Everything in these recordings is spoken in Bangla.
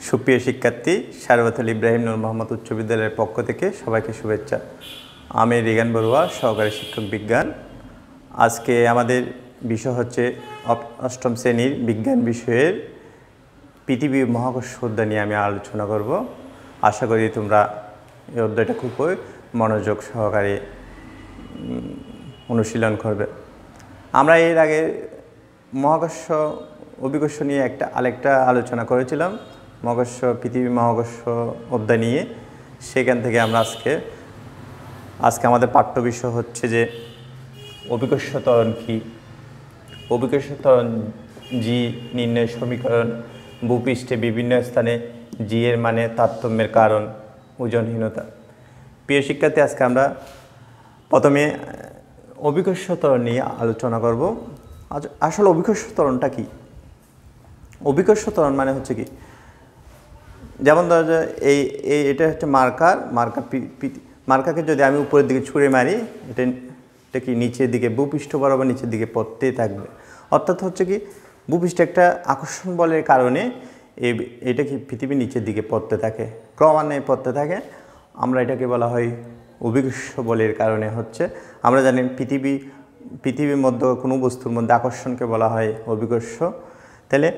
সুপ্রিয় শিক্ষার্থী, সারওয়াতুল ইব্রাহিম নূর মোহাম্মদ উচ্চ বিদ্যালয়ের পক্ষ থেকে সবাইকে শুভেচ্ছা। আমি রিগান বড়ুয়া, সহকারী শিক্ষক বিজ্ঞান। আজকে আমাদের বিষয় হচ্ছে অষ্টম শ্রেণীর বিজ্ঞান বিষয়ের পৃথিবী মহাকর্ষ অধ্যায় নিয়ে আমি আলোচনা করব। আশা করি তোমরা এই অধ্যায়টা খুব মনোযোগ সহকারে অনুশীলন করবে। আমরা এর আগে মহাকর্ষ অভিকর্ষ নিয়ে আরেকটা আলোচনা করেছিলাম, পৃথিবী মহাকর্ষ অধ্যায় নিয়ে। সেখান থেকে আমরা আজকে আমাদের পাঠ্য বিষয় হচ্ছে যে অভিকর্ষ ত্বরণ কী, অভিকর্ষ ত্বরণ জি নির্ণয়ের সমীকরণ, ভূপৃষ্ঠে বিভিন্ন স্থানে জি এর মানে তারতম্যের কারণ, ওজনহীনতা। প্রিয় শিক্ষার্থী, আজকে আমরা প্রথমে অভিকর্ষ ত্বরণ নিয়ে আলোচনা করব। আসলে অভিকর্ষ ত্বরণটা কী? অভিকর্ষ ত্বরণ মানে হচ্ছে কি, যেমন ধরা যায় এটা হচ্ছে মার্কারকে যদি আমি উপরের দিকে ছুঁড়ে মারি, এটা কি নিচের দিকে ভূপৃষ্ঠ বরাবর নিচের দিকে পড়তেই থাকবে। অর্থাৎ হচ্ছে কি, ভূপৃষ্ঠে একটা আকর্ষণ বলের কারণে এটা কি পৃথিবীর নিচের দিকে পড়তে থাকে, ক্রমান্বয়ে পড়তে থাকে। আমরা এটাকে বলা হয় অভিকর্ষ বলের কারণে হচ্ছে। আমরা জানি পৃথিবীর মধ্যে কোনো বস্তুর মধ্যে আকর্ষণকে বলা হয় অভিকর্ষ। তাহলে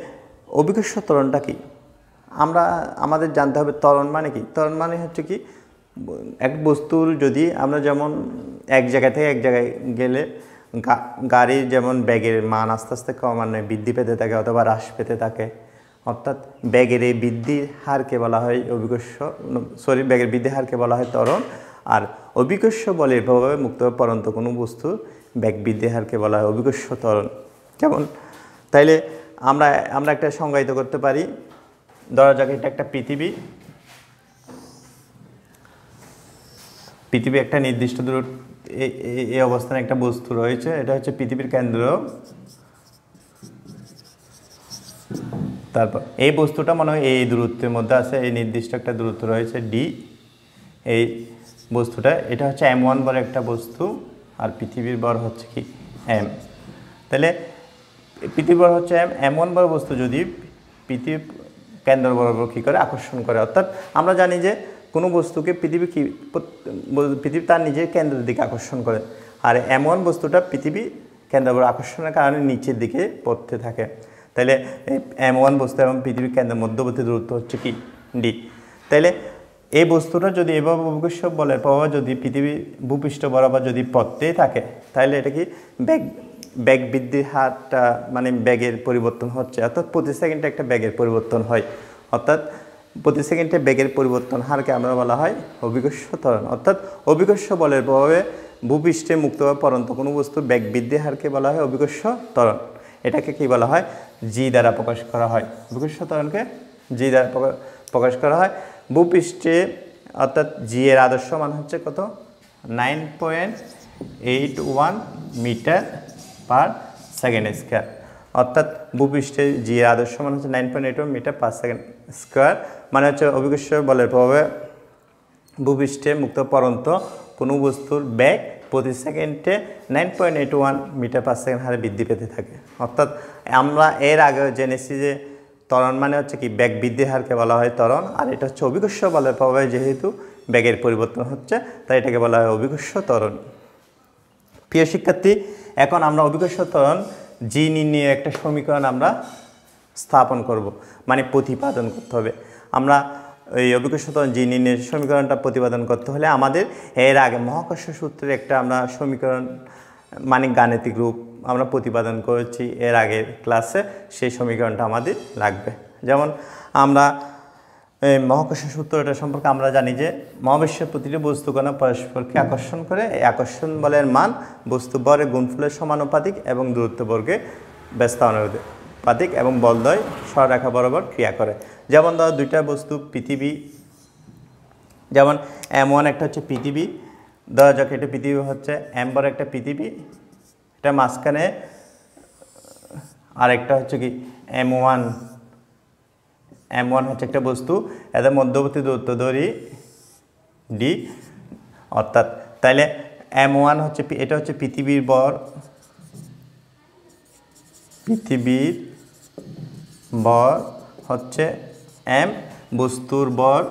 অভিকর্ষ ত্বরণটা কি আমাদের জানতে হবে। ত্বরণ মানে কি? ত্বরণ মানে হচ্ছে কি, এক বস্তুর যদি আমরা যেমন এক জায়গা থেকে এক জায়গায় গেলে গাড়ির যেমন ব্যাগের মান আস্তে আস্তে ক্রমান্বয়ে বৃদ্ধি পেতে থাকে অথবা হ্রাস পেতে থাকে, অর্থাৎ ব্যাগের এই বৃদ্ধির হারকে বলা হয় ব্যাগের বৃদ্ধির হারকে বলা হয় ত্বরণ। আর অভিকর্ষ বলের প্রভাবে মুক্তভাবে পড়ন্ত কোনো বস্তুর ব্যাগ বৃদ্ধির হারকে বলা হয় অভিকর্ষ ত্বরণ। যেমন তাইলে আমরা একটা সংজ্ঞায়িত করতে পারি। ধরা যাক এটা একটা পৃথিবী একটা নির্দিষ্ট দূরত্ব এই অবস্থানে একটা বস্তু রয়েছে। এটা হচ্ছে পৃথিবীর কেন্দ্র। তারপর এই বস্তুটা মনে হয় এই দূরত্বের মধ্যে আছে, এই নির্দিষ্ট একটা দূরত্ব রয়েছে ডি। এই বস্তুটা এটা হচ্ছে m1 বড় একটা বস্তু, আর পৃথিবীর বড় হচ্ছে কি m। তাহলে পৃথিবীর বড় হচ্ছে m1 বড় বস্তু যদি পৃথিবীর কেন্দ্র বরাবর কী করে আকর্ষণ করে। অর্থাৎ আমরা জানি যে কোনো বস্তুকে পৃথিবী তার নিজের কেন্দ্রের দিকে আকর্ষণ করে, আর এমন বস্তুটা পৃথিবী কেন্দ্র বরাবর আকর্ষণের কারণে নিচের দিকে পড়তে থাকে। তাহলে m1 বস্তু এবং পৃথিবীর কেন্দ্রের মধ্যবর্তী দূরত্ব হচ্ছে কি ডি। তাহলে এই বস্তুটা যদি এভাবে অভিকর্ষ বলের প্রভাবে যদি পৃথিবী ভূপৃষ্ঠ বরাবর যদি পড়তেই থাকে, তাহলে এটা কি ব্যাগ বৃদ্ধির হারটা মানে ব্যাগের পরিবর্তন হচ্ছে। অর্থাৎ প্রতি সেকেন্ডে একটা ব্যাগের পরিবর্তন হয়। অর্থাৎ প্রতি সেকেন্ডে ব্যাগের পরিবর্তন হারকে আমরা বলা হয় অভিকর্ষ ত্বরণ। অর্থাৎ অভিকর্ষ বলের প্রভাবে ভূপৃষ্ঠে মুক্তভাবে পড়ন্ত কোনো বস্তুর ব্যাগ বৃদ্ধির হারকে বলা হয় অভিকর্ষ ত্বরণ। এটাকে কি বলা হয়? জি দ্বারা প্রকাশ করা হয়। অভিকর্ষ ত্বরণকে জি দ্বারা প্রকাশ করা হয়। ভূপৃষ্ঠে অর্থাৎ জি এর আদর্শ মান হচ্ছে কত? 9.81 মিটার পার সেকেন্ড স্কোয়ার। অর্থাৎ ভূপৃষ্ঠে জি এর আদর্শ মান হচ্ছে 9.81 মিটার পার সেকেন্ড স্কোয়ার। মানে হচ্ছে অভিকর্ষ বলের প্রভাবে ভূপৃষ্ঠে মুক্ত পড়ন্ত কোনো বস্তুর ব্যাগ প্রতি সেকেন্ডে 9.81 মিটার পার সেকেন্ড হারে বৃদ্ধি পেতে থাকে। অর্থাৎ আমরা এর আগে জেনেছি যে ত্বরণ মানে হচ্ছে কি, ব্যাগ বৃদ্ধির হারকে বলা হয় ত্বরণ। আর এটা হচ্ছে অভিকর্ষ বলের প্রভাবে যেহেতু ব্যাগের পরিবর্তন হচ্ছে, তাই এটাকে বলা হয় অভিকর্ষ ত্বরণ। প্রিয় শিক্ষার্থী, এখন আমরা অভিকর্ষ ত্বরণ জি নির্ণয়ে একটা সমীকরণ আমরা স্থাপন করব, মানে প্রতিপাদন করতে হবে। আমরা এই অভিকর্ষ ত্বরণ জি নির্ণয়ের সমীকরণটা প্রতিপাদন করতে হলে আমাদের এর আগে মহাকর্ষ সূত্রের একটা আমরা সমীকরণ মানে গাণিতিক রূপ আমরা প্রতিপাদন করেছি এর আগের ক্লাসে। সেই সমীকরণটা আমাদের লাগবে। যেমন আমরা মহাকর্ষ সূত্রটা সম্পর্কে আমরা জানি যে মহাবিশ্বের প্রতিটি বস্তুকণা পরস্পরকে আকর্ষণ করে। এই আকর্ষণ বলের মান বস্তু বরের গুণফলের সমানুপাতিক এবং দূরত্ব বর্গের ব্যস্তানুপাতিক এবং বলদ্বয় সরলরেখা বরাবর ক্রিয়া করে। যেমন ধরো দুইটা বস্তু পৃথিবী, যেমন m1 একটা হচ্ছে পৃথিবী। ধরা যাক এটা পৃথিবী হচ্ছে m বড় একটা পৃথিবী, এটা মাঝখানে আরেকটা হচ্ছে কি m1 হচ্ছে একটা বস্তু, এদের মধ্যবর্তী দূরত্ব ধরি ডি। অর্থাৎ তাইলে m1 হচ্ছে এটা হচ্ছে পৃথিবীর ভর হচ্ছে এম বস্তুর ভর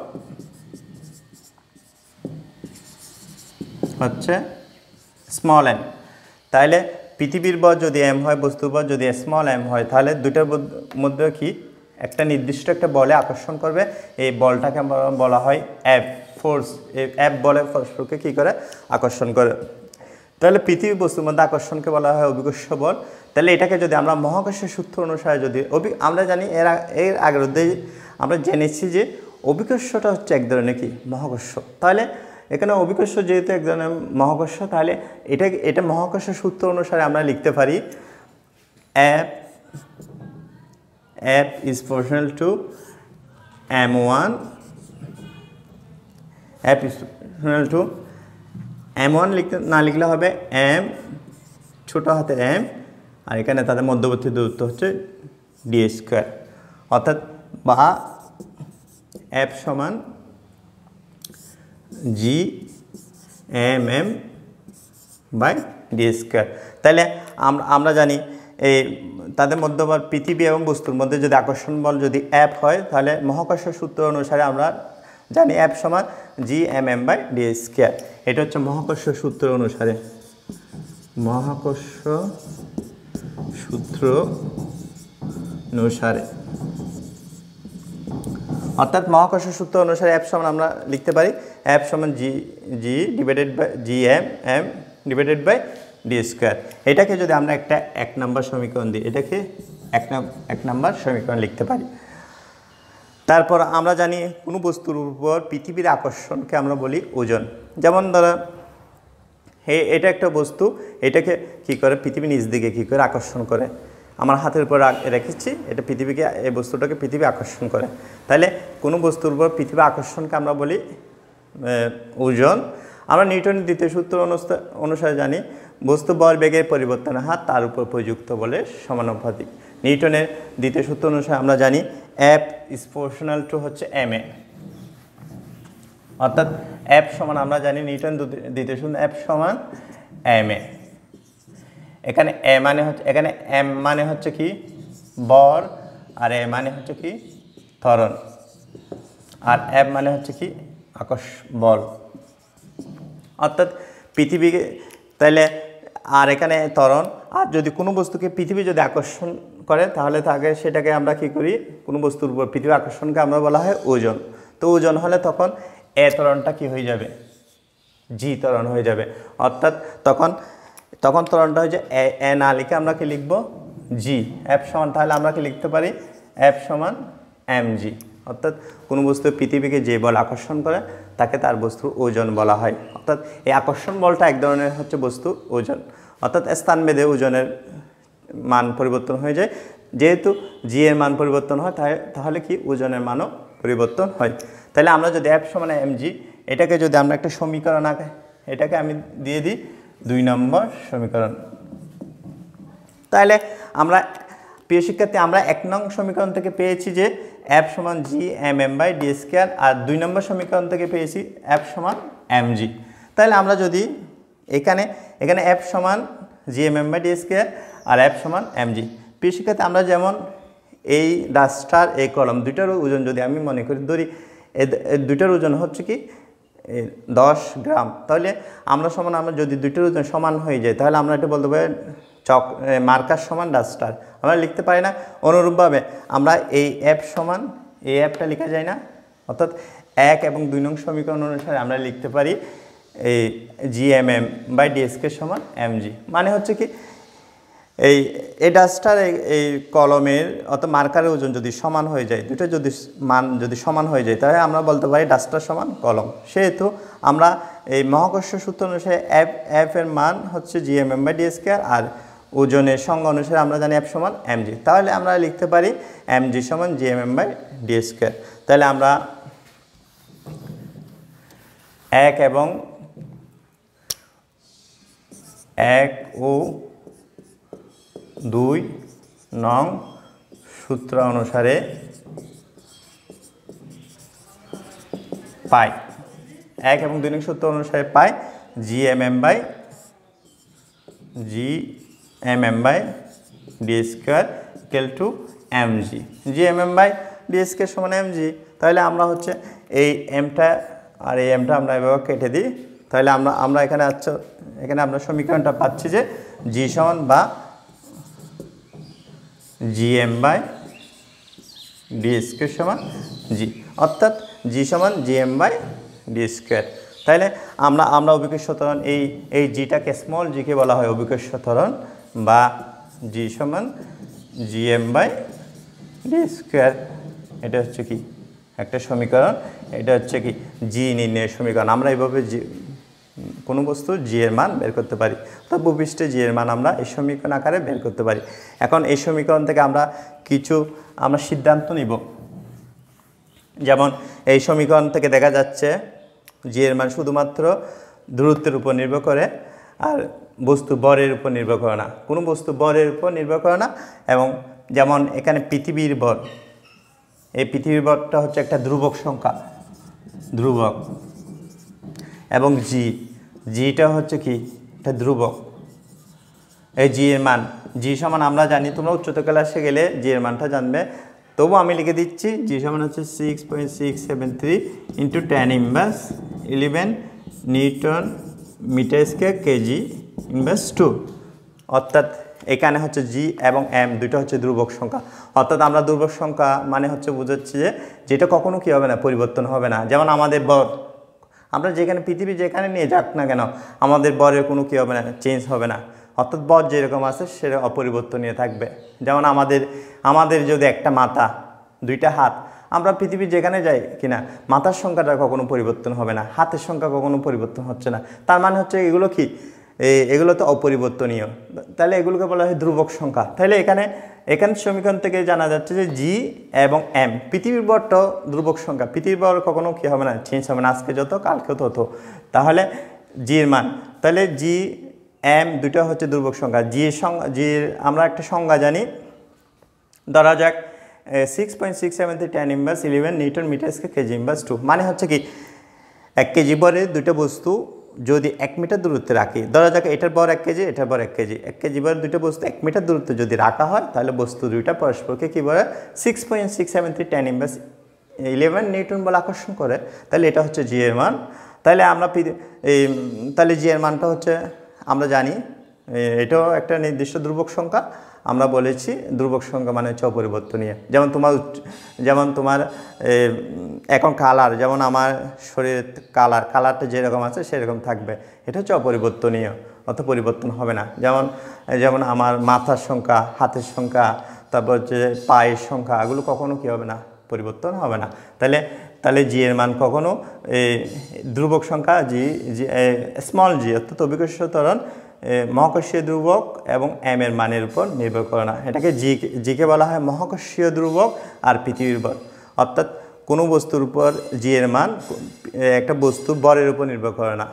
হচ্ছে স্মল এম। তাহলে পৃথিবীর ভর যদি এম হয়, বস্তুর ভর যদি স্মল এম হয়, তাহলে দুইটার মধ্যে কি একটা নির্দিষ্ট একটা বলে আকর্ষণ করবে। এই বলটাকে বলা হয় এফ ফোর্স। এই এফ বলে পরস্পরকে কী করে আকর্ষণ করে। তাহলে পৃথিবী বস্তুর মধ্যে আকর্ষণকে বলা হয় অভিকর্ষ বল। তাহলে এটাকে যদি আমরা মহাকর্ষের সূত্র অনুসারে যদি আমরা জানি এর আগের অধ্যায়ে আমরা জেনেছি যে অভিকর্ষটা হচ্ছে এক ধরনের কি মহাকর্ষ। তাহলে এখানে অভিকর্ষ যেহেতু এক ধরনের মহাকর্ষ, তাহলে এটা মহাকর্ষের সূত্র অনুসারে আমরা লিখতে পারি F is proportional to m1, F is proportional to m1 না লিখলে হবে m ছোট হাতের m, আর এখানে তাদের মধ্যবর্তী দূরত্ব হচ্ছে d স্কয়ার, অর্থাৎ বা F সমান g mm by d square. তাহলে আমরা জানি এই তাদের মধ্যবর পৃথিবী এবং বস্তুর মধ্যে যদি আকর্ষণ বল যদি F হয়, তাহলে মহাকর্ষ সূত্র অনুসারে আমরা জানি F সমান gmm বাই d স্কয়ার। এটা হচ্ছে মহাকর্ষ সূত্র অনুসারে, মহাকর্ষ সূত্র অনুসারে, অর্থাৎ মহাকর্ষ সূত্র অনুসারে F সমান আমরা লিখতে পারি F সমান g divided by gmm divided by d square. এটাকে যদি আমরা একটা 1 নম্বর সমীকরণ দিই, এটাকে 1 নম্বর সমীকরণ লিখতে পারি। তারপর আমরা জানি কোনো বস্তুর উপর পৃথিবীর আকর্ষণকে আমরা বলি ওজন। যেমন ধরো এটা একটা বস্তু, এটাকে কি করে পৃথিবী নিজ দিকে কি করে আকর্ষণ করে, আমার হাতের উপর রেখেছি, এটা পৃথিবীকে, এই বস্তুটাকে পৃথিবী আকর্ষণ করে। তাহলে কোনো বস্তুর উপর পৃথিবী আকর্ষণকে আমরা বলি ওজন। আমরা নিউটনের দ্বিতীয় সূত্র অনুসারে জানি বস্তু বল বেগের পরিবর্তনের হার তার উপর প্রযুক্ত বলের সমানুপাতিক। নিউটনের দ্বিতীয় সূত্র অনুসারে আমরা জানি F is proportional to হচ্ছে ma, অর্থাৎ F সমান আমরা জানি নিউটন দ্বিতীয় সূত্র F সমান ma। এখানে a মানে হচ্ছে, এখানে m মানে হচ্ছে কি বর, আর a মানে হচ্ছে কি ত্বরণ, আর F মানে হচ্ছে কি বল, অর্থাৎ পৃথিবীকে। তাহলে আর এখানে ত্বরণ, আর যদি কোনো বস্তুকে পৃথিবী যদি আকর্ষণ করে, তাহলে সেটাকে আমরা কি করি, কোনো বস্তুর উপর পৃথিবী আকর্ষণকে আমরা বলা হয় ওজন। তো ওজন হলে তখন এ ত্বরণটা কি হয়ে যাবে, জি ত্বরণ হয়ে যাবে, অর্থাৎ তখন ত্বরণটা হয়ে যায় এ না লিখে আমরা কি লিখব জি। F সমান, তাহলে আমরা কি লিখতে পারি F সমান mg, অর্থাৎ কোনো বস্তু পৃথিবীকে যে বল আকর্ষণ করে তাকে তার বস্তুর ওজন বলা হয়। অর্থাৎ এই আকর্ষণ বলটা এক ধরনের হচ্ছে বস্তুর ওজন, অর্থাৎ স্থানভেদে ওজনের মান পরিবর্তন হয়ে যায়। যেহেতু জি এর মান পরিবর্তন হয়, তাহলে কি ওজনের মানও পরিবর্তন হয়। তাহলে আমরা যদি F সমান mg, এটাকে যদি আমরা একটা সমীকরণ আঁকে, এটাকে আমি দিয়ে দিই 2 নম্বর সমীকরণ। তাহলে আমরা প্রিয় শিক্ষার্থী, আমরা 1 নং সমীকরণ থেকে পেয়েছি যে F সমান gmm বাই d স্কয়ার, আর 2 নম্বর সমীকরণ থেকে পেয়েছি F সমান mg। তাহলে আমরা যদি এখানে F সমান gmm বাই d স্কয়ার আর F সমান mg। প্রিয় শিক্ষার্থী, আমরা যেমন এই ডাস্টার এই কলম দুইটার ওজন যদি আমি মনে করি ধরি, এই দুইটার ওজন হচ্ছে কি 10 গ্রাম, তাহলে আমরা যদি দুইটার ওজন সমান হয়ে যায়, তাহলে আমরা এটা বলতে পারি মার্কার সমান ডাস্টার, আমরা লিখতে পারি না। অনুরূপভাবে আমরা এই F সমান এই Fটা লেখা যায় না, অর্থাৎ 1 এবং 2 নং সমীকরণ অনুসারে আমরা লিখতে পারি এই gmm বাই d স্কয়ার সমান mg। মানে হচ্ছে কি এই ডাস্টার এই কলমের অর্থাৎ মার্কারের ওজন যদি সমান হয়ে যায়, দুটো মান যদি সমান হয়ে যায়, তাহলে আমরা বলতে পারি ডাস্টার সমান কলম। সেহেতু আমরা এই মহাকর্ষ সূত্র অনুসারে F এর মান হচ্ছে gmm বাই d স্কয়ার, আর ওজনের সংজ্ঞা অনুসারে আমরা জানি F সমান mg। তাহলে আমরা লিখতে পারি mg সমান gmm বাই d স্কয়ার। তাহলে আমরা 1 ও 2 নং সূত্র অনুসারে পাই, 1 এবং 2 নং সূত্র অনুসারে পাই gmm by d square equal to mg। gmm by D square সমান এম জি। তাহলে আমরা হচ্ছে এই এমটা আর এই এমটা আমরা এভাবে কেটে দিই। তাহলে আমরা এখানে আমরা সমীকরণটা পাচ্ছি যে জি সমান বা G M by D square সমান জি, অর্থাৎ জি সমান G M by D square. তাহলে আমরা অভিকর্ষ ত্বরণ এই জিটাকে স্মল জিকে বলা হয় অভিকর্ষ ত্বরণ, বা জি সমান G M by D square. এটা হচ্ছে কি একটা সমীকরণ, এটা হচ্ছে কি জি নির্ণয়ের সমীকরণ। আমরা এইভাবে কোনো বস্তু জি এর মান বের করতে পারি, তো ভূপৃষ্ঠে জি এর মান আমরা এই সমীকরণ আকারে বের করতে পারি। এখন এই সমীকরণ থেকে আমরা সিদ্ধান্ত নিব। যেমন এই সমীকরণ থেকে দেখা যাচ্ছে জি এর মান শুধুমাত্র দূরত্বের উপর নির্ভর করে, আর বস্তু ভরের উপর নির্ভর করে না। কোনো বস্তু ভরের উপর নির্ভর করে না। এবং যেমন এখানে পৃথিবীর ভর, এই পৃথিবীর ভরটা হচ্ছে একটা ধ্রুবক সংখ্যা, ধ্রুবক। এবং জিটা হচ্ছে কি একটা ধ্রুবক। এই জি এর মান জি সমান আমরা জানি, তোমরা উচ্চতর ক্লাসে গেলে জি এর মানটা জানবে, তবু আমি লিখে দিচ্ছি জি সমান হচ্ছে 6.673 into 10⁻11 newton metre square kg inverse 2। অর্থাৎ এখানে হচ্ছে জি এবং এম দুটো হচ্ছে ধ্রুবক সংখ্যা। অর্থাৎ আমরা ধ্রুবক সংখ্যা মানে হচ্ছে বোঝাচ্ছি যে যেটা কখনো কি হবে না, পরিবর্তন হবে না। যেমন আমাদের ভর, আমরা পৃথিবী যেখানে নিয়ে যাক না কেন, আমাদের ভরের কোনো কি হবে না, চেঞ্জ হবে না। অর্থাৎ ভর যেরকম আছে সেটা অপরিবর্তনীয় থাকবে। যেমন আমাদের যদি একটা মাথা, দুইটা হাত, আমরা পৃথিবীর যেখানে যাই কিনা মাথার সংখ্যাটা কখনো পরিবর্তন হবে না, হাতের সংখ্যা কখনো পরিবর্তন হচ্ছে না। তার মানে হচ্ছে এগুলো কি, এগুলো তো অপরিবর্তনীয়। তাহলে এগুলোকে বলা হয় ধ্রুবক সংখ্যা। তাহলে এখানে সমীকরণ থেকে জানা যাচ্ছে যে জি এবং এম, পৃথিবীর ভরটাও ধ্রুবক সংখ্যা, পৃথিবীর ভর কখনো কি হবে না, চেঞ্জ হবে না, আজকে যত কালকে তত। তাহলে জি এর মান, তাহলে জি এম দুটো হচ্ছে ধ্রুবক সংখ্যা। জির আমরা একটা সংজ্ঞা জানি, ধরা যাক 6.673 10⁻11 newton metre square kg inverse 2। মানে হচ্ছে কি 1 কেজি ভরের দুটো বস্তু যদি 1 মিটার দূরত্বে রাখি, ধরা যাক এটার ভর 1 কেজি, এটার ভর 1 কেজি, 1 কেজি ভরের দুটো বস্তু 1 মিটার দূরত্বে যদি রাখা হয়, তাহলে বস্তু দুইটা পরস্পরকে কী বলে 6.673 10⁻11 নিউটন বলে আকর্ষণ করে। তাহলে এটা হচ্ছে জি এর মান। তাহলে তাহলে জি এর মানটা হচ্ছে আমরা জানি, এটাও একটা নির্দিষ্ট ধ্রুবক সংখ্যা। আমরা বলেছি ধ্রুবক সংখ্যা মানে হচ্ছে অপরিবর্তনীয়। যেমন তোমার এখন কালার, যেমন আমার শরীরের কালারটা যেরকম আছে সেরকম থাকবে, এটা হচ্ছে অপরিবর্তনীয়, অত পরিবর্তন হবে না। যেমন আমার মাথার সংখ্যা, হাতের সংখ্যা, তারপর হচ্ছে পায়ের সংখ্যা, এগুলো কখনো কী হবে না, পরিবর্তন হবে না। তাহলে জি এর মান কখনো ধ্রুবক সংখ্যা স্মল জি, অর্থাৎ অভিকর্ষ ত্বরণ মহাকর্ষীয় ধ্রুবক এবং এম এর মানের উপর নির্ভর করে না। এটাকে জিকে বলা হয় মহাকর্ষীয় ধ্রুবক আর পৃথিবীর ভর। অর্থাৎ কোনো বস্তুর উপর জি এর মান একটা বস্তুর ভরের উপর নির্ভর করে না।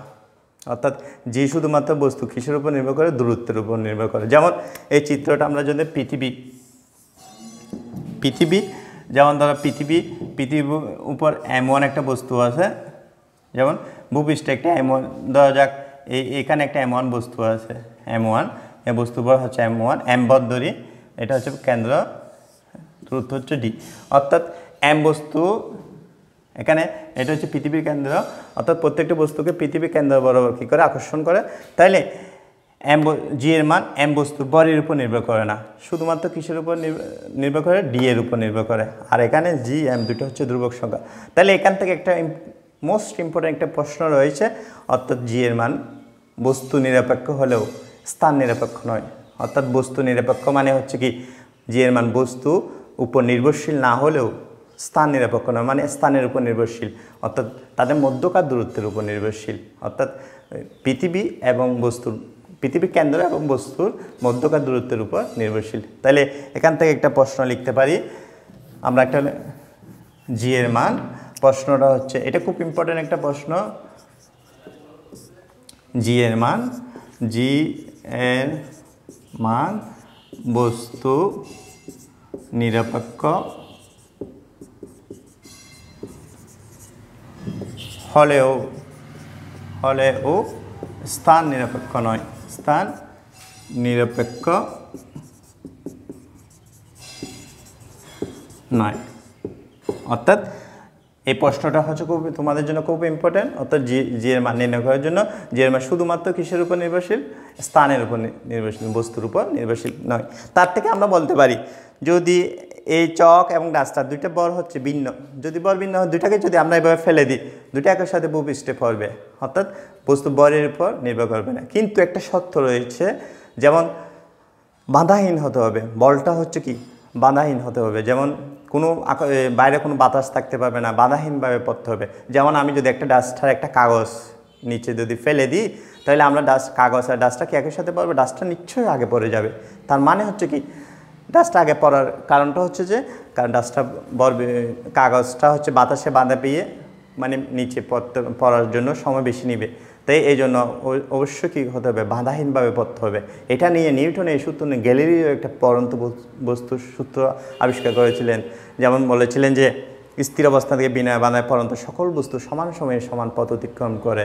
অর্থাৎ জি শুধুমাত্র বস্তু কিসের উপর নির্ভর করে, দূরত্বের উপর নির্ভর করে। যেমন এই চিত্রটা আমরা যদি পৃথিবী যেমন ধরো পৃথিবীর উপর M1 একটা বস্তু আছে, যেমন ভূপৃষ্ঠে একটা M1, ধরা যাক এখানে একটা M1 বস্তু আছে, M1, এই বস্তু ভর হচ্ছে M1, M ভর ধরি, এটা হচ্ছে কেন্দ্র, দূরত্ব হচ্ছে D। অর্থাৎ M বস্তু এখানে, এটা হচ্ছে পৃথিবীর কেন্দ্র, অর্থাৎ প্রত্যেকটা বস্তুকে পৃথিবীর কেন্দ্র বরাবর কী করে আকর্ষণ করে। তাইলে জি এর মান এম বস্তুর ভরের উপর নির্ভর করে না, শুধুমাত্র কিসের উপর নির্ভর করে, ডি এর উপর নির্ভর করে। আর এখানে জি এম দুটো হচ্ছে ধ্রুবক সংখ্যা। তাহলে এখান থেকে একটা মোস্ট ইম্পর্টেন্ট একটা প্রশ্ন রয়েছে, অর্থাৎ জি এর মান বস্তু নিরপেক্ষ হলেও স্থান নিরপেক্ষ নয়। অর্থাৎ বস্তু নিরপেক্ষ মানে হচ্ছে কি, জি এর মান বস্তু উপর নির্ভরশীল না হলেও স্থান নিরপেক্ষ নয়, মানে স্থানের উপর নির্ভরশীল, অর্থাৎ তাদের মধ্যকার দূরত্বের উপর নির্ভরশীল। অর্থাৎ পৃথিবীর কেন্দ্র এবং বস্তুর মধ্যকার দূরত্বের উপর নির্ভরশীল। তাহলে এখান থেকে একটা প্রশ্ন লিখতে পারি আমরা, একটা জি এর মান, প্রশ্নটা হচ্ছে, এটা খুব ইম্পর্টেন্ট একটা প্রশ্ন, জি এর মান বস্তু নিরপেক্ষ হলেও স্থান নিরপেক্ষ নয়, স্থান নিরপেক্ষ নয়। অর্থাৎ এই প্রশ্নটা হচ্ছে খুব তোমাদের জন্য খুব ইম্পর্টেন্ট। অর্থাৎ জি এর মান নির্ণয় করার জন্য জি এর মান শুধুমাত্র কিসের উপর নির্ভরশীল? স্থানের উপর নির্ভরশীল, বস্তুর উপর নির্ভরশীল নয়। তার থেকে আমরা বলতে পারি যদি এই চক এবং ডাস্টার দুইটা বর হচ্ছে ভিন্ন, যদি বর ভিন্ন হয় দুইটাকে যদি আমরা এভাবে ফেলে দিই দুইটা একের সাথে ভূপৃষ্ঠে পড়বে, অর্থাৎ বস্তু বরের উপর নির্ভর করবে না। কিন্তু একটা শর্ত রয়েছে, যেমন বাধাহীন হতে হবে, বলটা হচ্ছে কি বাধাহীন হতে হবে। যেমন কোনো বাইরে কোনো বাতাস থাকতে পারবে না, বাধাহীনভাবে পড়তে হবে। যেমন আমি যদি একটা ডাস্টার একটা কাগজ নিচে যদি ফেলে দিই তাহলে আমরা কাগজ আর ডাস্টটা কি একই সাথে পড়বে? ডাস্টটা নিশ্চয়ই আগে পড়ে যাবে। তার মানে হচ্ছে কি ডাস্টটা আগে পড়ার কারণটা হচ্ছে যে কারণ ডাস্টটা কাগজটা হচ্ছে বাতাসে বাঁধা পেয়ে মানে নিচে পড়ার জন্য সময় বেশি নেবে, তাই এই জন্য অবশ্যই কী হতে হবে? বাধাহীনভাবে পড়তে হবে। এটা নিয়ে নিউটনের এই সূত্র নিয়ে গ্যালিলিও একটা পরন্ত বস্তুর সূত্র আবিষ্কার করেছিলেন। যেমন বলেছিলেন যে স্থির অবস্থা থেকে বিনয় বাধায় পরন্ত সকল বস্তু সমান সময়ে সমান পথ অতিক্রম করে।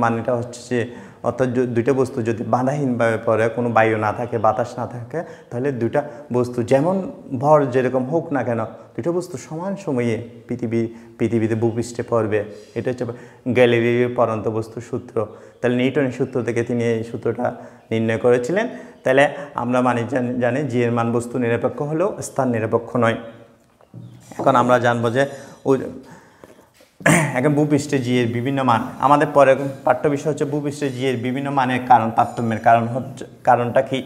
মানেটা হচ্ছে যে অর্থাৎ দুইটা বস্তু যদি বাধাহীনভাবে পড়ে, কোনো বায়ু না থাকে, বাতাস না থাকে, তাহলে দুইটা বস্তু যেমন ভর যেরকম হোক না কেন দুটো বস্তু সমান সময়ে পৃথিবীতে ভূপৃষ্ঠে পড়বে। এটা হচ্ছে গ্যালিলিওর পরন্ত বস্তুর সূত্র। তাহলে নিউটনের সূত্র থেকে তিনি এই সূত্রটা নির্ণয় করেছিলেন। তাহলে আমরা জানি জি এর মান বস্তু নিরপেক্ষ হলেও স্থান নিরপেক্ষ নয়। এখন আমরা জানবো যে এখন ভূপৃষ্ঠে জি এর বিভিন্ন মান, আমাদের পরে পাঠ্য বিষয় হচ্ছে ভূপৃষ্ঠে জি এর বিভিন্ন মানের কারণ, তারতম্যের কারণটা কি।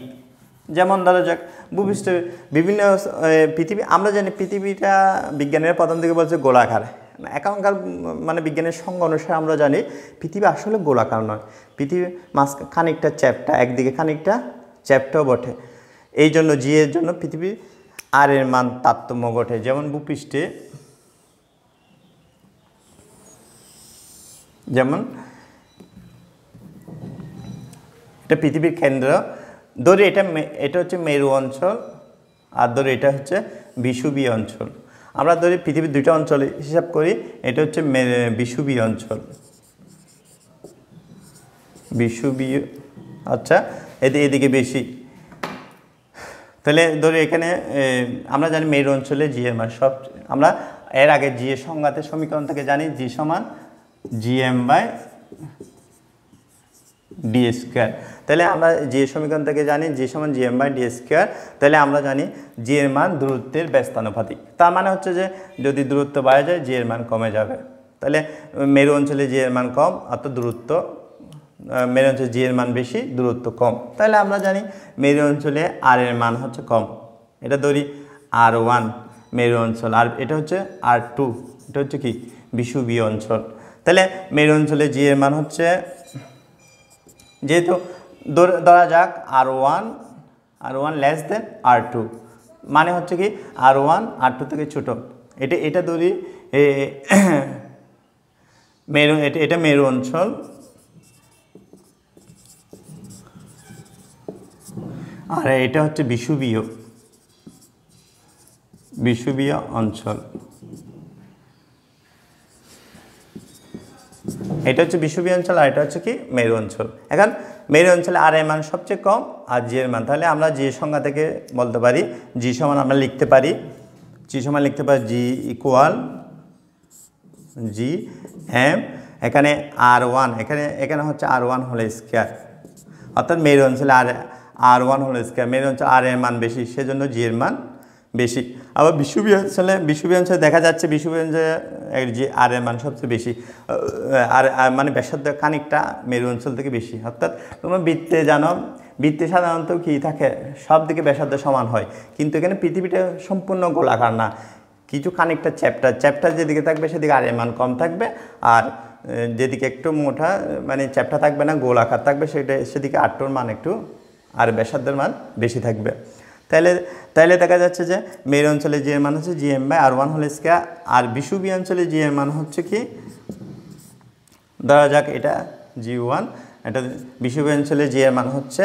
যেমন ধরা যাক ভূপৃষ্ঠে বিভিন্ন পৃথিবী, আমরা জানি পৃথিবীটা বিজ্ঞানের প্রথম দিকে বলছে গোলাকার। এখনকার মানে বিজ্ঞানের সংজ্ঞা অনুসারে আমরা জানি পৃথিবী আসলে গোলাকার নয়, পৃথিবী খানিকটা চ্যাপ্টা, একদিকে খানিকটা চ্যাপ্টাও বটে। এই জন্য জি এর জন্য পৃথিবী আর এর মান তারতম্য ঘটে। যেমন ভূপৃষ্ঠে যেমন এটা পৃথিবীর কেন্দ্র, ধরে এটা হচ্ছে মেরু অঞ্চল, আর ধরে এটা হচ্ছে বিষুবীয় অঞ্চল। আমরা ধরি পৃথিবীর দুইটা অঞ্চল হিসাব করি, এটা হচ্ছে বিষুবীয় অঞ্চল, বিষুবীয়, আচ্ছা এদিকে বেশি। তাহলে ধরি এখানে আমরা জানি মেরু অঞ্চলে জি এর মান সব, আমরা এর আগে জি এর সংজ্ঞাতে সমীকরণ থেকে জানি জি সমান gm/d²। তাহলে আমরা জি এর সমীকরণ থেকে জানি জি সমান gm/d²। তাহলে আমরা জানি জি এর মান দূরত্বের ব্যস্তানুপাতিক। তার মানে হচ্ছে যে যদি দূরত্ব বাড়ে যায় জি এর মান কমে যাবে। তাহলে মেরু অঞ্চলে জি এর মান কম, অর্থাৎ দূরত্ব, মেরু অঞ্চলে জি এর মান বেশি, দূরত্ব কম। তাহলে আমরা জানি মেরু অঞ্চলে আর এর মান হচ্ছে কম, এটা ধরি R1 মেরু অঞ্চল, আর এটা হচ্ছে R2, এটা হচ্ছে কি বিষুবীয় অঞ্চল। তাহলে মেরু অঞ্চলে জি এর মান হচ্ছে, যেহেতু ধরা যাক R1 লেস দেন R2, মানে হচ্ছে কি R1 R2 থেকে ছোট। এটা ধরি এটা মেরু অঞ্চল, আর এটা হচ্ছে বিষুবীয় অঞ্চল। এটা হচ্ছে বিষুবীয় অঞ্চল, আর এটা হচ্ছে কি মেরু অঞ্চল। এখন মেরু অঞ্চলে আর এর মান সবচেয়ে কম আর জি এর মান, তাহলে আমরা জি এর সংজ্ঞা থেকে বলতে পারি জি সমান আমরা লিখতে পারি জি ইকুয়াল gm, এখানে R1, এখানে হচ্ছে R1 হোল স্কয়ার, অর্থাৎ মেরু অঞ্চলে R1 হোল স্কয়ার, মেরু অঞ্চলে আর এর মান বেশি, সেজন্য জি এর মান বেশি। আবার বিষুবীয় অঞ্চলে দেখা যাচ্ছে বিষুবীয় অঞ্চলে জি আর এর মান সবচেয়ে বেশি, আর মানে ব্যাসার্ধ খানিকটা মেরু অঞ্চল থেকে বেশি। অর্থাৎ তোমরা বৃত্তে জানো, বৃত্তে সাধারণত কি থাকে, সব দিকে ব্যাসার্ধ সমান হয়, কিন্তু এখানে পৃথিবীটা সম্পূর্ণ গোলাকার না, কিছু খানিকটা চ্যাপ্টার যেদিকে থাকবে সেদিকে আর এর মান কম থাকবে, আর যেদিকে একটু মোটা মানে চ্যাপ্টা থাকবে না, গোলাকার থাকবে, সেদিকে R2 মান একটু আর ব্যাসার্ধের মান বেশি থাকবে। তাহলে দেখা যাচ্ছে যে মেরু অঞ্চলে জি এর মান হচ্ছে gm/R1 হোল স্কয়ার, আর বিষুবীয় অঞ্চলে জি এর মান হচ্ছে কি, ধরা যাক এটা G1, এটা বিষুবীয় অঞ্চলে জি এর মান হচ্ছে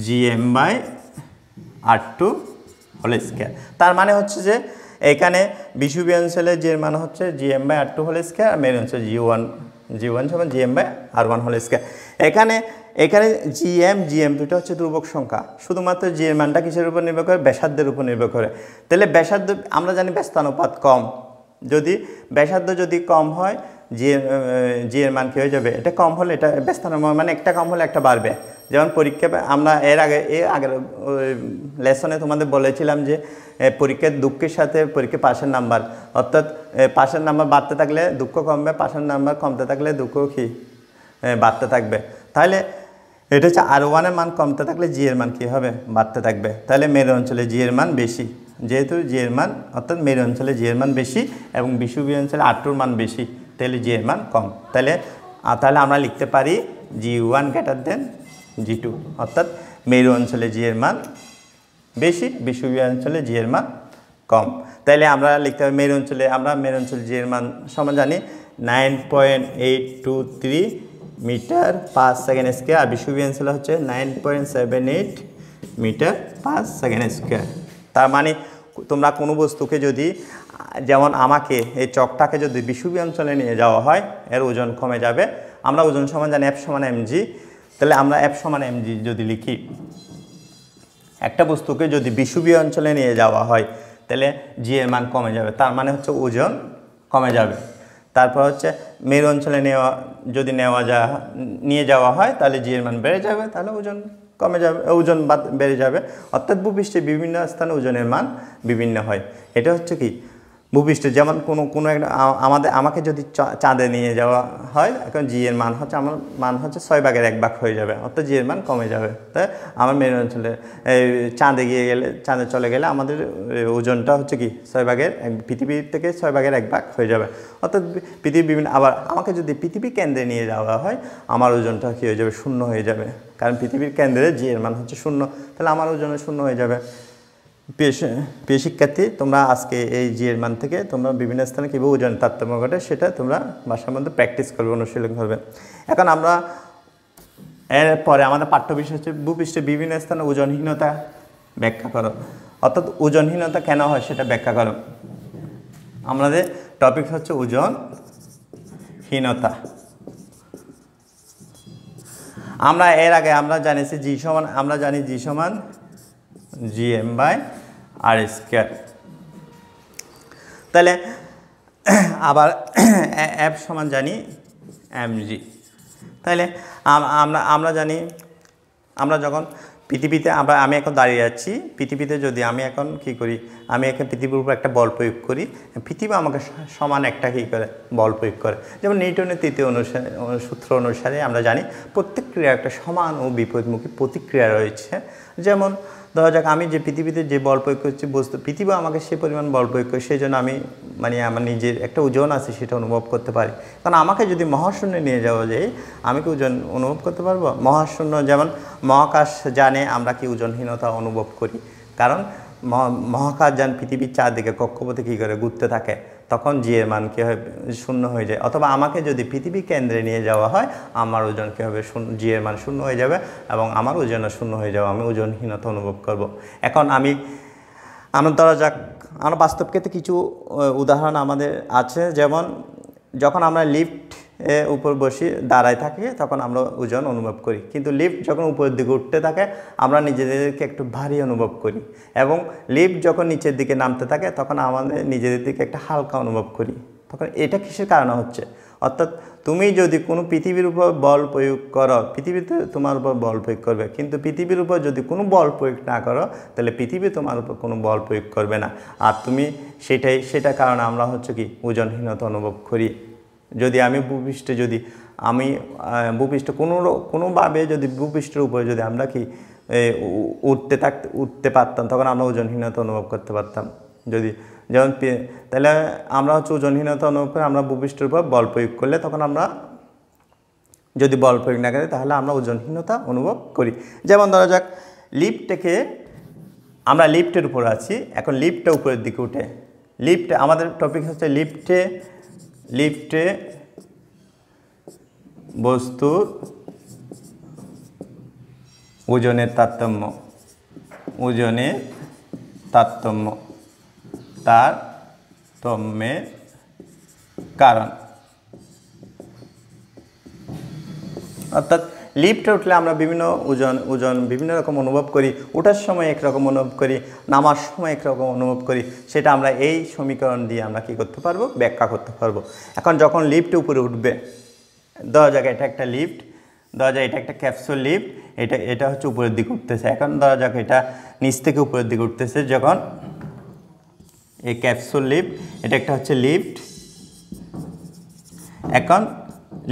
gm/R2 হোল স্কয়ার। তার মানে হচ্ছে যে এখানে বিষুবীয় অঞ্চলে জি এর মান হচ্ছে gm/R2 হোল স্কয়ার, আর মেরু অঞ্চলে G1 সমান gm/R1 হোল স্কয়ার। এখানে gm দুটো হচ্ছে ধ্রুবক সংখ্যা, শুধুমাত্র জি এর মানটা কিসের উপর নির্ভর করে, ব্যাসার্ধের উপর নির্ভর করে। তাহলে ব্যাসার্ধ আমরা জানি ব্যস্তানুপাত কম, যদি ব্যাসার্ধ যদি কম হয় জি এর মান কী হয়ে যাবে, এটা কম হলে এটা ব্যস্তানোর মানে একটা কম হলে একটা বাড়বে। যেমন পরীক্ষা আমরা এর আগের লেসনে তোমাদের বলেছিলাম যে পরীক্ষার দুঃখের সাথে পরীক্ষার পাশের নাম্বার, অর্থাৎ পাশের নাম্বার বাড়তে থাকলে দুঃখ কমবে, পাশের নাম্বার কমতে থাকলে দুঃখ কি বাড়তে থাকবে। তাহলে এটা হচ্ছে R1 এর মান কমতে থাকলে জি এর মান কী হবে, বাড়তে থাকবে। তাহলে মেরু অঞ্চলে জি এর মান বেশি, যেহেতু জি এর মান অর্থাৎ মেরু অঞ্চলে জি এর মান বেশি এবং বিষুবীয় অঞ্চলে R2 এর মান বেশি, তাহলে জি এর মান কম। তাহলে আমরা লিখতে পারি G1 গ্রেটার দেন G2, অর্থাৎ মেরু অঞ্চলে জি এর মান বেশি, বিষুবীয় অঞ্চলে জি এর মান কম। তাহলে আমরা লিখতে হবে মেরু অঞ্চলে জি এর মান সমান জানি 9.823 মিটার পার সেকেন্ড স্কোয়ার, আর বিষুবীয় অঞ্চলে হচ্ছে 9.78 মিটার পার সেকেন্ড স্কোয়ার। তার মানে তোমরা কোনো বস্তুকে যদি, যেমন আমাকে এই চকটাকে যদি বিষুবীয় অঞ্চলে নিয়ে যাওয়া হয় এর ওজন কমে যাবে। আমরা ওজন সমান জানি F সমান mg, তাহলে আমরা F সমান mg যদি লিখি, একটা বস্তুকে যদি বিষুবীয় অঞ্চলে নিয়ে যাওয়া হয় তাহলে জি এর মান কমে যাবে, তার মানে হচ্ছে ওজন কমে যাবে। তারপর হচ্ছে মেরু অঞ্চলে যদি নিয়ে যাওয়া হয় তাহলে জি এর মান বেড়ে যাবে, তাহলে ওজন কমে যাবে, ওজন বেড়ে যাবে। অর্থাৎ ভূপৃষ্ঠে বিভিন্ন স্থানে ওজনের মান বিভিন্ন হয়। এটা হচ্ছে কি ভূপৃষ্ঠে, যেমন কোনো একটা আমাকে যদি চাঁদে নিয়ে যাওয়া হয়, এখন জি এর মান হচ্ছে আমার মান হচ্ছে 1/6 হয়ে যাবে, অর্থাৎ জি এর মান কমে যাবে। তাই আমার মেরু অঞ্চলে চাঁদে চলে গেলে আমাদের ওজনটা হচ্ছে কি 6/1, পৃথিবীর থেকে 6/1 হয়ে যাবে। অর্থাৎ পৃথিবী বিভিন্ন, আবার আমাকে যদি পৃথিবী কেন্দ্রে নিয়ে যাওয়া হয় আমার ওজনটা কী হয়ে যাবে, 0 হয়ে যাবে, কারণ পৃথিবীর কেন্দ্রে জি এর মান হচ্ছে 0, তাহলে আমার ওজনে 0 হয়ে যাবে। প্রিয় শিক্ষার্থী, তোমরা আজকে এই জি এর মান থেকে তোমরা বিভিন্ন স্থানে কীভাবে ওজন তারতম্য ঘটে সেটা তোমরা বাসার মধ্যে প্র্যাকটিস করবে, অনুশীলন করবে। এখন আমরা এরপরে আমাদের পাঠ্য বিষয় হচ্ছে ভূপৃষ্ঠের বিভিন্ন স্থানে ওজনহীনতা ব্যাখ্যা করো, অর্থাৎ ওজনহীনতা কেন হয় সেটা ব্যাখ্যা করো। আমাদের টপিক হচ্ছে ওজনহীনতা। আমরা এর আগে আমরা জানিয়েছি জি সমান Gm/r²। তাহলে আবার F সমান জানি mg। তাহলে আমরা জানি, আমরা যখন পৃথিবীতে আমি এখন দাঁড়িয়ে আছি, পৃথিবীতে যদি আমি এখন কী করি, আমি এখন পৃথিবীর উপর একটা বল প্রয়োগ করি, পৃথিবী আমাকে সমান একটা কী করে বল প্রয়োগ করে। যেমন নিউটনের তৃতীয় সূত্র অনুসারে আমরা জানি প্রত্যেক ক্রিয়ার একটা সমান ও বিপরীতমুখী প্রতিক্রিয়া রয়েছে। যেমন ধরা যাক আমি যে পৃথিবীতে যে বল প্রয়োগ করছি বস্তু, পৃথিবী আমাকে সে পরিমাণ বল প্রয়োগ করে, সেই জন্য আমি আমার নিজের একটা ওজন আছে সেটা অনুভব করতে পারি। কারণ আমাকে যদি মহাশূন্যে নিয়ে যাওয়া যায় আমি কি ওজন অনুভব করতে পারবো? মহাশূন্য যেমন মহাকাশ যানে আমরা কি ওজনহীনতা অনুভব করি, কারণ মহাকাশ যান পৃথিবীর চারদিকে কক্ষপথে কী করে ঘুরতে থাকে, তখন জি এর মান কী হয় 0 হয়ে যায়। অথবা আমাকে যদি পৃথিবী কেন্দ্রে নিয়ে যাওয়া হয় আমার ওজন কী হবে, জি এর মান 0 হয়ে যাবে এবং আমার ওজনও 0 হয়ে যাবে, আমি ওজনহীনতা অনুভব করব। এখন আমরা ধরা যাক আমরা বাস্তব ক্ষেত্রে কিছু উদাহরণ আমাদের আছে। যেমন যখন আমরা লিফট উপর বসে দাঁড়ায় থাকি তখন আমরা ওজন অনুভব করি, কিন্তু লিফট যখন উপরের দিকে উঠতে থাকে আমরা নিজেদেরকে একটু ভারী অনুভব করি, এবং লিফট যখন নিচের দিকে নামতে থাকে তখন আমাদের নিজেদের দিকে একটা হালকা অনুভব করি। তখন এটা কিসের কারণে হচ্ছে? অর্থাৎ তুমি যদি কোনো পৃথিবীর উপর বল প্রয়োগ করো, পৃথিবীতে তোমার উপর বল প্রয়োগ করবে, কিন্তু পৃথিবীর উপর যদি কোনো বল প্রয়োগ না করো তাহলে পৃথিবী তোমার উপর কোনো বল প্রয়োগ করবে না। আর তুমি সেটা কারণে আমরা হচ্ছে কি ওজনহীনতা অনুভব করি। যদি আমি ভূপৃষ্ঠে কোনোভাবে যদি ভূপৃষ্ঠের উপরে যদি আমরা কি উঠতে পারতাম তখন আমরা ওজনহীনতা অনুভব করতে পারতাম। তাহলে আমরা হচ্ছে ওজনহীনতা অনুভব করে আমরা ভূপৃষ্ঠের উপর বল প্রয়োগ করলে তখন আমরা যদি বল প্রয়োগ না করি তাহলে আমরা ওজনহীনতা অনুভব করি। যেমন ধরা যাক আমরা লিফটের উপর আছি, এখন লিফটটা উপরের দিকে উঠে, আমাদের টপিক হচ্ছে লিফটে বস্তুর ওজনের তারতম্যের কারণ। অর্থাৎ লিফটে উঠলে আমরা বিভিন্ন ওজন বিভিন্ন রকম অনুভব করি, ওঠার সময় একরকম অনুভব করি, নামার সময় একরকম অনুভব করি, সেটা আমরা এই সমীকরণ দিয়ে আমরা কী করতে পারবো, ব্যাখ্যা করতে পারবো। এখন যখন লিফটে উপরে উঠবে, ধরা যাক এটা একটা লিফট, ধরা যাক এটা একটা ক্যাপসুল লিফট, এটা হচ্ছে উপরের দিকে উঠতেছে। এখন ধরা যাক এটা নিচ থেকে উপরের দিকে উঠতেছে, যখন এই ক্যাপসুল লিফট, এটা একটা হচ্ছে লিফট। এখন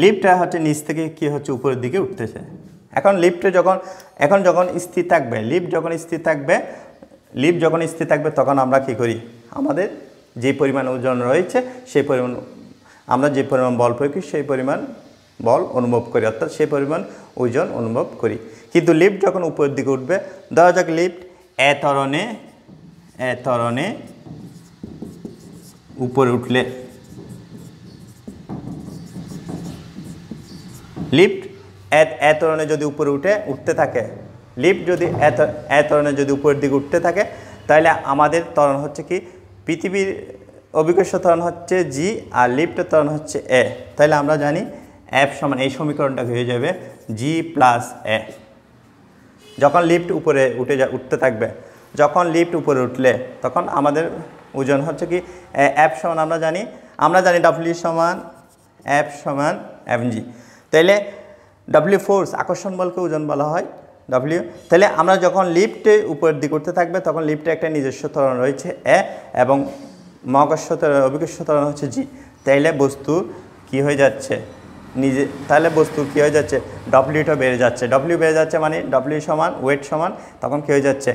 লিফটটা হচ্ছে নিচ থেকে কি হচ্ছে উপরের দিকে উঠতেছে। এখন লিফটে যখন স্থির থাকবে, লিফট যখন স্থির থাকবে তখন আমরা কি করি, আমাদের যে পরিমাণ ওজন রয়েছে সেই পরিমাণ আমরা যে পরিমাণ বল প্রয়োগ করি সেই পরিমাণ বল অনুভব করি, অর্থাৎ সেই পরিমাণ ওজন অনুভব করি। কিন্তু লিফট যখন উপরের দিকে উঠবে, ধরা যাক লিফট এ ত্বরণে উপরে উঠলে, লিফট এ ত্বরণে যদি উপরে উঠতে থাকে, লিফট যদি এ ত্বরণে যদি উপরের দিকে উঠতে থাকে, তাহলে আমাদের ত্বরণ হচ্ছে কি, পৃথিবীর অভিকর্ষ ত্বরণ হচ্ছে জি আর লিফটের ত্বরণ হচ্ছে এ। তাহলে আমরা জানি এফ সমান, এই সমীকরণটা হয়ে যাবে জি প্লাস এ। যখন লিফট উপরে উঠতে থাকবে, যখন লিফট উপরে উঠলে তখন আমাদের ওজন হচ্ছে কি, এফ সমান আমরা জানি ডব্লিউ সমান এফ সমান mg। তাইলে ডব্লিউ ফোর্স, আকর্ষণ বলকে ওজন বলা হয় ডব্লিউ। তাহলে আমরা যখন লিফটে উপরের দিকে উঠতে থাকবে তখন লিফটে একটা নিজস্ব ত্বরণ রয়েছে এ এবং মহাকর্ষ অভিকর্ষ ত্বরণ হচ্ছে জি। তাইলে বস্তু কি হয়ে যাচ্ছে, বস্তু কী হয়ে যাচ্ছে, ডব্লিউটা বেড়ে যাচ্ছে। ডব্লিউ বেড়ে যাচ্ছে মানে ডব্লিউ সমান ওয়েট সমান, তখন কী হয়ে যাচ্ছে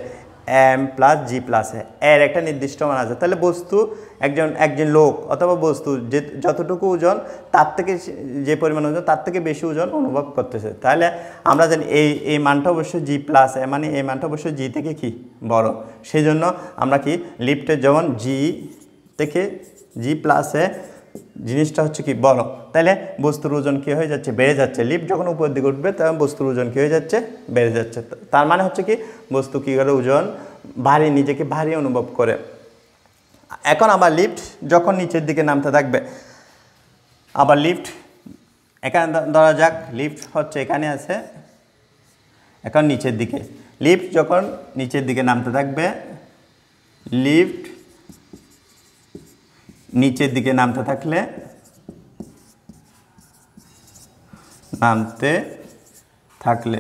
এম প্লাস জি প্লাস এর একটা নির্দিষ্ট মান আছে। তাহলে বস্তু একজন লোক অথবা বস্তু যে যতটুকু ওজন তার থেকে, যে পরিমাণ ওজন তার থেকে বেশি ওজন অনুভব করতেছে, তাহলে আমরা জানি এই মানটা অবশ্যই জি প্লাস এ, মানে এই মানটা অবশ্যই জি থেকে কি বড়। সেই জন্য আমরা কি লিফটের যেমন জি থেকে জি প্লাস এ জিনিসটা হচ্ছে কি বড়, তাহলে বস্তুর ওজন কী হয়ে যাচ্ছে, বেড়ে যাচ্ছে। লিফট যখন উপরের দিকে উঠবে তখন বস্তুর ওজন কী হয়ে যাচ্ছে, বেড়ে যাচ্ছে। তার মানে হচ্ছে কি, বস্তু কী করে ওজন ভারী, নিজেকে ভারী অনুভব করে। এখন আবার লিফট যখন নিচের দিকে নামতে থাকবে, আবার লিফট এখানে ধরা যাক লিফট হচ্ছে এখানে আছে, এখন নিচের দিকে, লিফট যখন নিচের দিকে নামতে থাকবে, লিফট নিচের দিকে নামতে থাকলে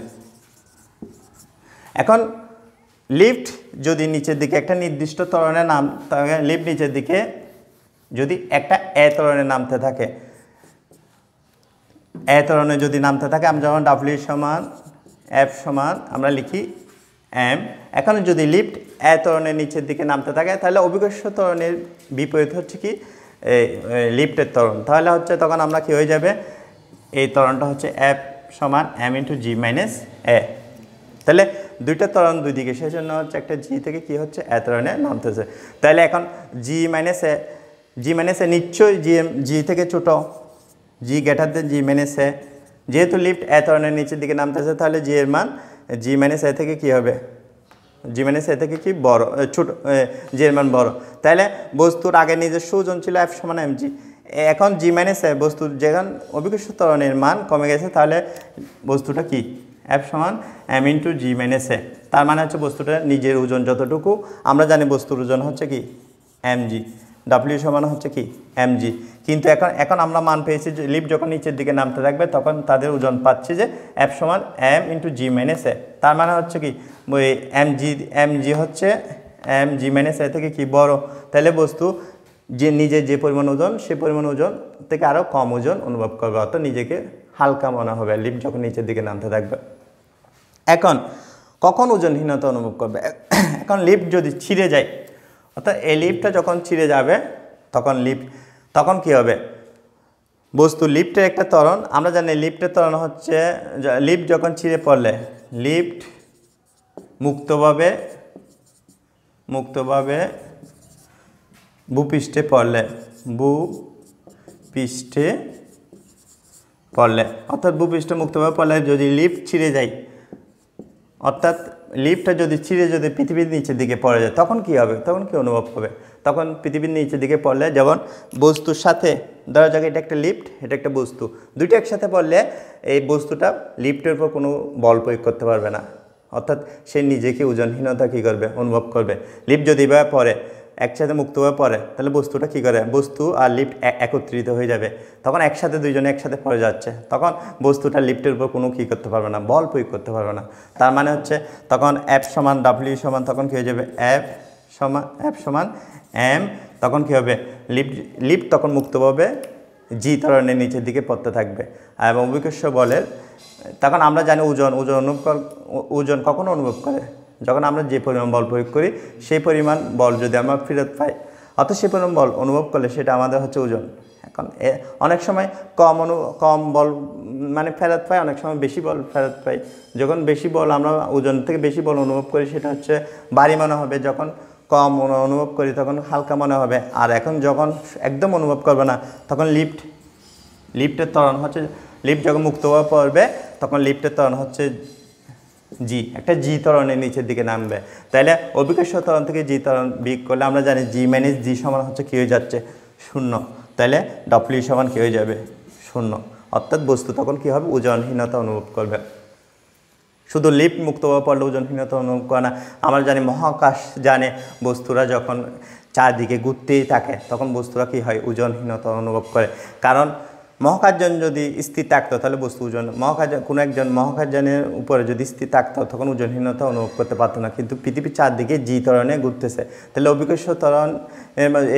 এখন লিফট যদি নিচের দিকে একটা নির্দিষ্ট ত্বরণে লিফট নিচের দিকে যদি একটা এ ত্বরণে নামতে থাকে, এ ত্বরণে যদি নামতে থাকে, আমরা যখন ডাব্লিউ সমান এফ সমান আমরা লিখি এম। এখন যদি লিফট এ ত্বরণের নিচের দিকে নামতে থাকে, তাহলে অভিকর্ষ ত্বরণের বিপরীত হচ্ছে কি লিফটের ত্বরণ। তাহলে হচ্ছে তখন আমরা কি হয়ে যাবে, এই ত্বরণটা হচ্ছে এফ সমান এম ইন্টু জি মাইনাস এ। তাহলে দুইটা ত্বরণ দুই দিকে, সেই জন্য হচ্ছে একটা জি থেকে কি হচ্ছে এ ত্বরণে নামতেছে। তাহলে এখন জি মাইনাস এ নিশ্চয়ই জি থেকে ছোট, জি গ্রেটার দেন জি মাইনাস এ। যেহেতু লিফট এ ত্বরণের নিচের দিকে নামতেছে, তাহলে জি এর মান জি মাইনাস এ থেকে কী হবে, জি মাইনাস এ থেকে কি বড়, ছোট, জি এর মান বড়। তাহলে বস্তুর আগে নিজস্ব ওজন ছিল এফ সমান এম জি, এখন জি মাইনাস এ, বস্তুর যেখানে অভিকর্ষ ত্বরণের মান কমে গেছে, তাহলে বস্তুটা কি এফ সমান এম ইন্টু জি মাইনাস এ। তার মানে হচ্ছে বস্তুটার নিজের ওজন যতটুকু, আমরা জানি বস্তুর ওজন হচ্ছে কি এম জি, ডাব্লিউ সমান হচ্ছে কি এম জি। কিন্তু এখন আমরা মান পেয়েছি যে লিফট যখন নিচের দিকে নামতে থাকবে তখন তাদের ওজন পাচ্ছে যে এফ সমান এম ইন্টু জি মাইনাস এ। তার মানে হচ্ছে কি ওই এম জি হচ্ছে এম জি মাইনাস এ থেকে কি বড়। তাহলে বস্তু যে নিজের যে পরিমাণ ওজন সে পরিমাণ ওজন থেকে আরও কম ওজন অনুভব করবে, অর্থাৎ নিজেকে হালকা মনে হবে লিফট যখন নিচের দিকে নামতে থাকবে। এখন কখন ওজনহীনতা অনুভব করবে, এখন লিফট যদি ছিঁড়ে যায়, অর্থাৎ এই লিফটটা যখন ছিঁড়ে যাবে তখন কি হবে, বস্তু লিফটের একটা ত্বরণ, আমরা জানি লিফটের ত্বরণ হচ্ছে, লিফট যখন ছিঁড়ে পড়লে, লিফট মুক্তভাবে ভূপৃষ্ঠে পড়লে অর্থাৎ ভূপৃষ্ঠে মুক্তভাবে পড়লে যদি লিফট ছিঁড়ে যায়, অর্থাৎ লিফটটা যদি ছিঁড়ে যদি পৃথিবীর নিচের দিকে পড়ে যায় তখন কি হবে, তখন কি অনুভব হবে? তখন পৃথিবীর নিচের দিকে পড়লে যেমন বস্তুর সাথে ধরা যাক এটা একটা লিফট, এটা একটা বস্তু, দুইটা একসাথে পড়লে এই বস্তুটা লিফটের উপর কোনো বল প্রয়োগ করতে পারবে না, অর্থাৎ সে নিজেকে ওজনহীনতা কী করবে, অনুভব করবে। লিফট যদি এভাবে পড়ে একসাথে মুক্তভাবে পড়ে তাহলে বস্তুটা কী করে, বস্তু আর লিফট একত্রিত হয়ে যাবে, তখন একসাথে দুইজনে একসাথে পড়ে যাচ্ছে, তখন বস্তুটা লিফটের উপর কোনো কী করতে পারবে না, বল প্রয়োগ করতে পারবে না। তার মানে হচ্ছে তখন F সমান W সমান তখন কী হয়ে যাবে, F সমান M, তখন কী হবে, লিফট তখন মুক্তভাবে জি ত্বরণের নিচের দিকে পড়তে থাকবে। এবং অভিকর্ষ বলের তখন আমরা জানি ওজন কখন অনুভব করে, যখন আমরা যে পরিমাণ বল প্রয়োগ করি সেই পরিমাণ বল যদি আমরা ফেরত পাই, অর্থাৎ সেই পরিমাণ বল অনুভব করলে সেটা আমাদের হচ্ছে ওজন। এখন অনেক সময় কম বল মানে ফেরত পাই, অনেক সময় বেশি বল ফেরত পাই। যখন বেশি বল আমরা ওজন থেকে বেশি বল অনুভব করি সেটা হচ্ছে ভারী মনে হবে, যখন কম অনুভব করি তখন হালকা মনে হবে। আর এখন যখন একদম অনুভব করবে না তখন লিফটের ত্বরণ হচ্ছে, লিফট যখন মুক্তভাবে পড়বে তখন লিফটের ত্বরণ হচ্ছে জি, একটা জি ত্বরণের নিচের দিকে নামবে। তাহলে অভিকর্ষ ত্বরণ থেকে জি ত্বরণ বিয়োগ করলে আমরা জানি জি মাইনাস জি সমান হচ্ছে কী হয়ে যাচ্ছে, 0। তাহলে ডব্লিউ সমান কী হয়ে যাবে, 0, অর্থাৎ বস্তু তখন কী হবে, ওজনহীনতা অনুভব করবে। শুধু লিফট মুক্তভাবে পড়লে ওজনহীনতা অনুভব করে না, আমরা জানি মহাকাশ জানে বস্তুরা যখন চারদিকে ঘুরতেই থাকে তখন বস্তুরা কী হয়, ওজনহীনতা অনুভব করে। কারণ মহাকাশযান যদি স্থির থাকতো তাহলে বস্তু ওজন, কোনো একজন মহাকাশযানের উপরে যদি স্থির থাকতো তখন ওজনহীনতা অনুভব করতে পারতো না। কিন্তু পৃথিবীর চারদিকে জি ত্বরণে ঘুরতেছে, তাহলে অভিকর্ষ ত্বরণ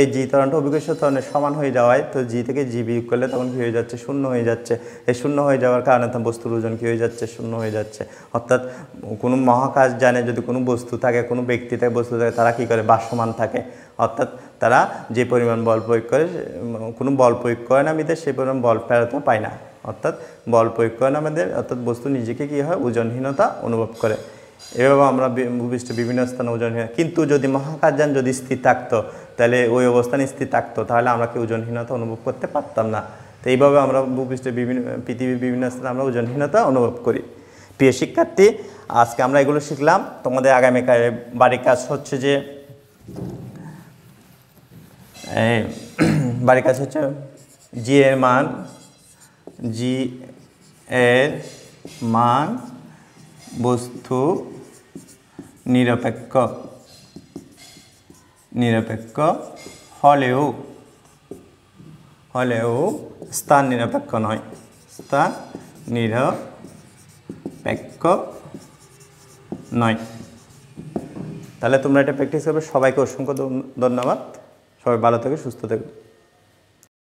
এই জি ত্বরণটা অভিকর্ষ ত্বরণের সমান হয়ে যাওয়ায় তো জি থেকে জি বিয়োগ করলে তখন কী হয়ে যাচ্ছে, 0 হয়ে যাচ্ছে। এই 0 হয়ে যাওয়ার কারণে তো বস্তুর ওজন কী হয়ে যাচ্ছে, 0 হয়ে যাচ্ছে। অর্থাৎ কোনো মহাকাশযানে যদি কোনো বস্তু থাকে, কোনো ব্যক্তি থাকে, বস্তু থাকে, তারা কী করে, ভাসমান থাকে, অর্থাৎ তারা যে পরিমাণ বল প্রয়োগ করে, কোনো বল প্রয়োগ করে না আমাদের সেই পরিমাণ বল ফেরতও পায় না, অর্থাৎ বল প্রয়োগ করে না আমাদের, অর্থাৎ বস্তু নিজেকে কী হয়, ওজনহীনতা অনুভব করে। এভাবে আমরা ভূপৃষ্ঠে বিভিন্ন স্থানে ওজনহীন, কিন্তু যদি মহাকাশযান যদি স্থির থাকতো তাহলে ওই অবস্থানে স্থির থাকতো তাহলে আমরা কি ওজনহীনতা অনুভব করতে পারতাম না। তো এইভাবে আমরা ভূপৃষ্ঠে পৃথিবীর বিভিন্ন স্থানে আমরা ওজনহীনতা অনুভব করি। প্রিয় শিক্ষার্থী, আজকে আমরা এগুলো শিখলাম। তোমাদের আগামীকাল বাড়ির কাজ হচ্ছে যে বাড়ির কাজ হচ্ছে জি এর মান বস্তু নিরপেক্ষ হলেও স্থান নিরপেক্ষ নয়, স্থান নিরপেক্ষ নয়। তাহলে তোমরা এটা প্র্যাকটিস করবে। সবাইকে অসংখ্য ধন্যবাদ। সবাই ভালো থেকে সুস্থ থেকো।